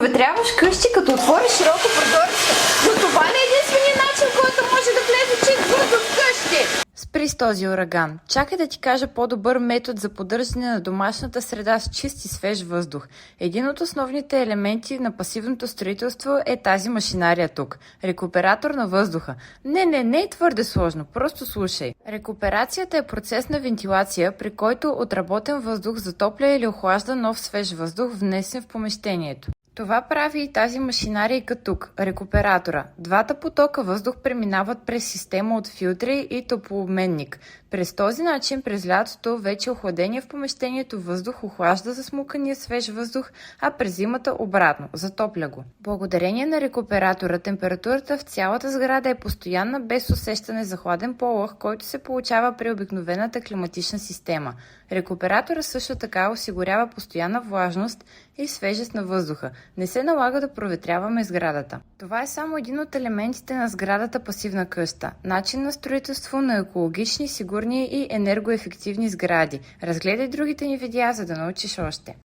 Проветряваш къщи, като отвориш широко прозореца, но това не е единственият начин, който може да влезе чист въздух в къщи. Спри с този ураган. Чакай да ти кажа по-добър метод за поддържане на домашната среда с чист и свеж въздух. Един от основните елементи на пасивното строителство е тази машинария тук. Рекуператор на въздуха. Не е твърде сложно, просто слушай. Рекуперацията е процес на вентилация, при който отработен въздух затопля или охлажда нов свеж въздух, внесен в помещението. Това прави и тази машинарийка тук, рекуператора. Двата потока въздух преминават през система от филтри и топлообменник. През този начин през лятото вече охладения в помещението въздух охлажда засмукания свеж въздух, а през зимата обратно, затопля го. Благодарение на рекуператора температурата в цялата сграда е постоянна без усещане за хладен полъх, който се получава при обикновената климатична система. Рекуператора също така осигурява постоянна влажност и свежест на въздуха. Не се налага да проветряваме сградата. Това е само един от елементите на сградата пасивна къща. Начин на строителство на екологични, сигурни и енергоефективни сгради. Разгледай другите ни видеа, за да научиш още.